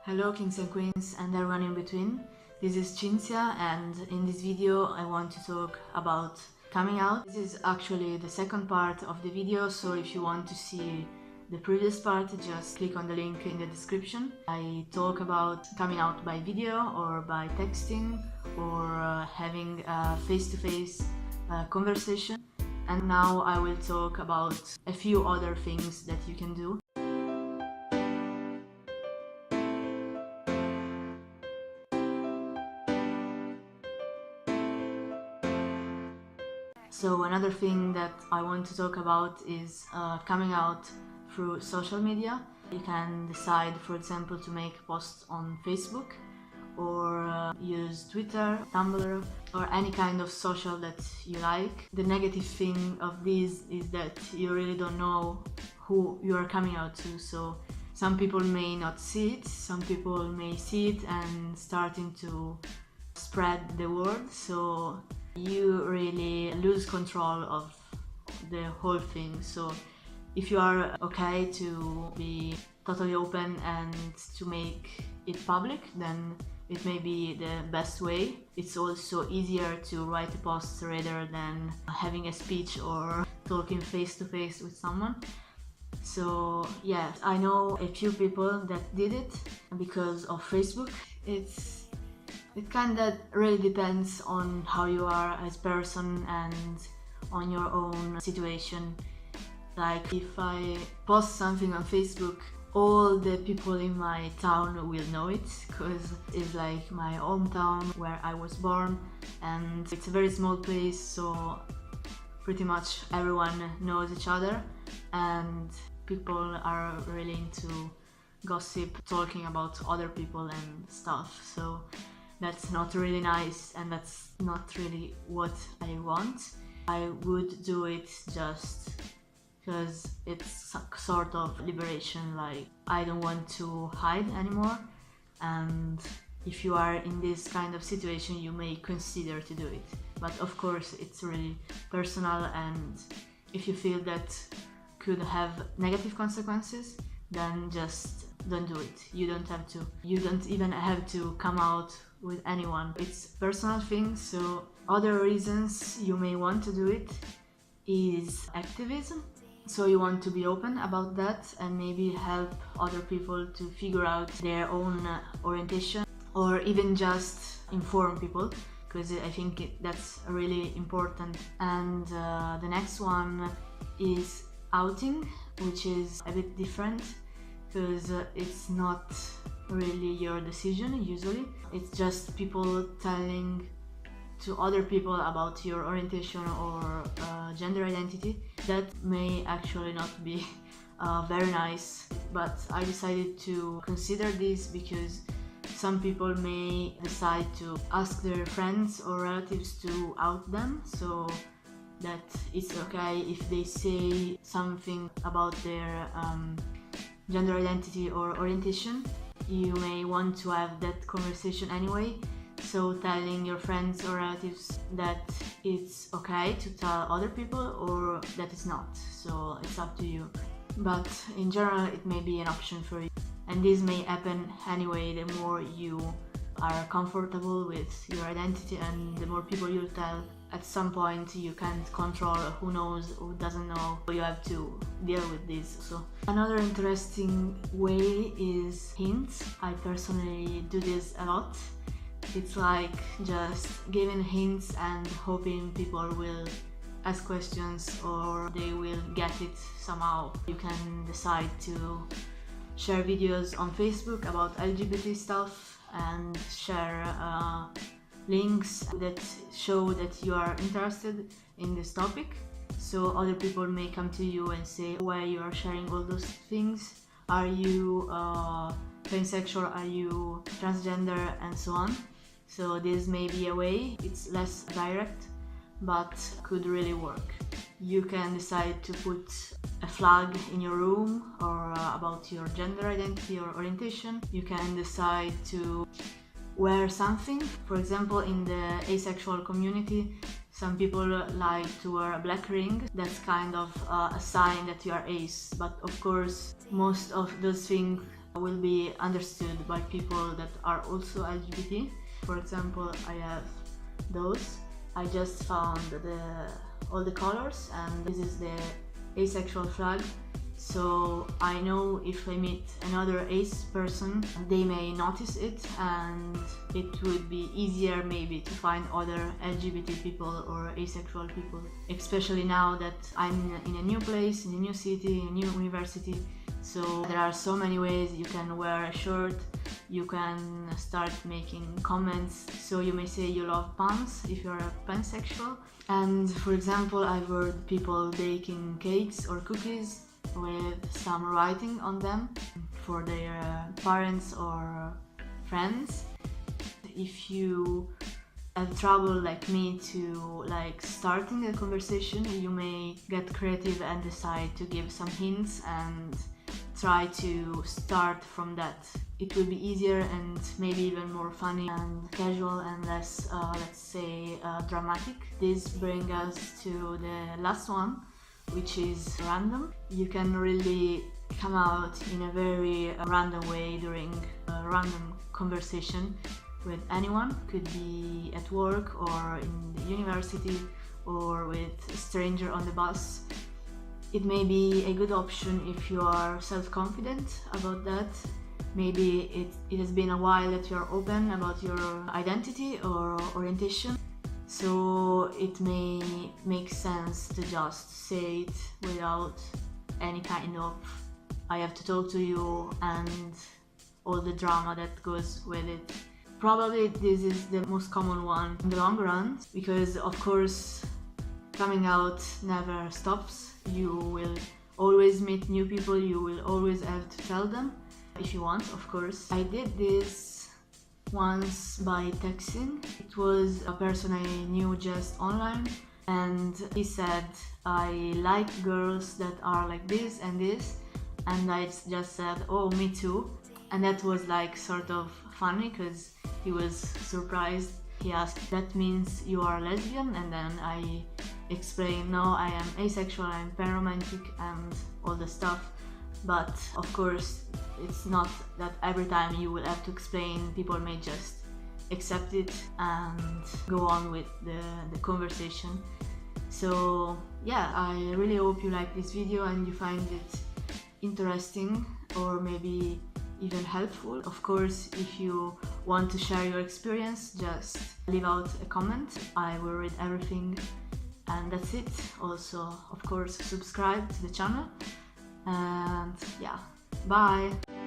Hello kings and queens and everyone in between. This is Cinzia, and in this video I want to talk about coming out. This is actually the second part of the video, so if you want to see the previous part, just click on the link in the description. I talk about coming out by video or by texting or having a face-to-face conversation. And now I will talk about a few other things that you can do. So another thing that I want to talk about is coming out through social media. You can decide, for example, to make posts on Facebook or use Twitter, Tumblr, or any kind of social that you like. The negative thing of this is that you really don't know who you are coming out to, so some people may not see it, some people may see it and starting to spread the word, so you really lose control of the whole thing. So if you are okay to be totally open and to make it public, then it may be the best way. It's also easier to write a post rather than having a speech or talking face to face with someone. So yeah, I know a few people that did it because of Facebook. It kinda really depends on how you are as a person and on your own situation. Like if I post something on Facebook, all the people in my town will know it, because it's like my hometown where I was born, and it's a very small place, so pretty much everyone knows each other and people are really into gossip, talking about other people and stuff. So that's not really nice and that's not really what I want. I would do it just because it's sort of liberation, like I don't want to hide anymore, and if you are in this kind of situation you may consider to do it, but of course it's really personal, and if you feel that could have negative consequences, then just don't do it. You don't even have to come out with anyone. It's personal thing. So other reasons you may want to do it is activism. So you want to be open about that and maybe help other people to figure out their own orientation, or even just inform people, because I think that's really important. And the next one is outing, which is a bit different because it's not really your decision usually. It's just people telling to other people about your orientation or gender identity. That may actually not be very nice, but I decided to consider this because some people may decide to ask their friends or relatives to out them, so that it's okay if they say something about their gender identity or orientation. You may want to have that conversation anyway, so telling your friends or relatives that it's okay to tell other people or that it's not, so it's up to you. But in general it may be an option for you, and this may happen anyway. The more you are comfortable with your identity and the more people you tell, at some point you can't control who knows, who doesn't know, you have to deal with this. So another interesting way is hints. I personally do this a lot. It's like just giving hints and hoping people will ask questions or they will get it somehow. You can decide to share videos on Facebook about LGBT stuff and share links that show that you are interested in this topic, so other people may come to you and say why you are sharing all those things. Are you pansexual? Are you transgender? And so on. So this may be a way. It's less direct but could really work. You can decide to put a flag in your room or about your gender identity or orientation. You can decide to wear something. For example, in the asexual community, some people like to wear a black ring. That's kind of a sign that you are ace, but of course most of those things will be understood by people that are also LGBT. For example, I have those. I just found all the colors, and this is the asexual flag. So I know if I meet another ace person, they may notice it, and it would be easier maybe to find other LGBT people or asexual people. Especially now that I'm in a new place, in a new city, in a new university. So there are so many ways you can wear a shirt, you can start making comments. So you may say you love pans if you're a pansexual. And for example, I've heard people baking cakes or cookies with some writing on them for their parents or friends. If you have trouble like me to starting a conversation, you may get creative and decide to give some hints and try to start from that. It will be easier and maybe even more funny and casual and less, let's say, dramatic. This brings us to the last one, which is random. You can really come out in a very random way during a random conversation with anyone. Could be at work or in the university or with a stranger on the bus. It may be a good option if you are self-confident about that. Maybe it has been a while that you are open about your identity or orientation. So it may make sense to just say it without any kind of I have to talk to you and all the drama that goes with it. Probably this is the most common one in the long run, because of course coming out never stops. You will always meet new people, you will always have to tell them if you want, of course. I did this once by texting. It was a person I knew just online, and he said, I like girls that are like this and this, and I just said, oh, me too. And that was sort of funny because he was surprised. He asked, that means you are lesbian? And then I explained, no, I am asexual, I'm panromantic and all the stuff. But of course, it's not that every time you will have to explain. People may just accept it and go on with the conversation. So yeah, I really hope you like this video and you find it interesting or maybe even helpful. Of course, if you want to share your experience, just leave out a comment. I will read everything, and that's it. Also, of course, subscribe to the channel, and yeah, bye!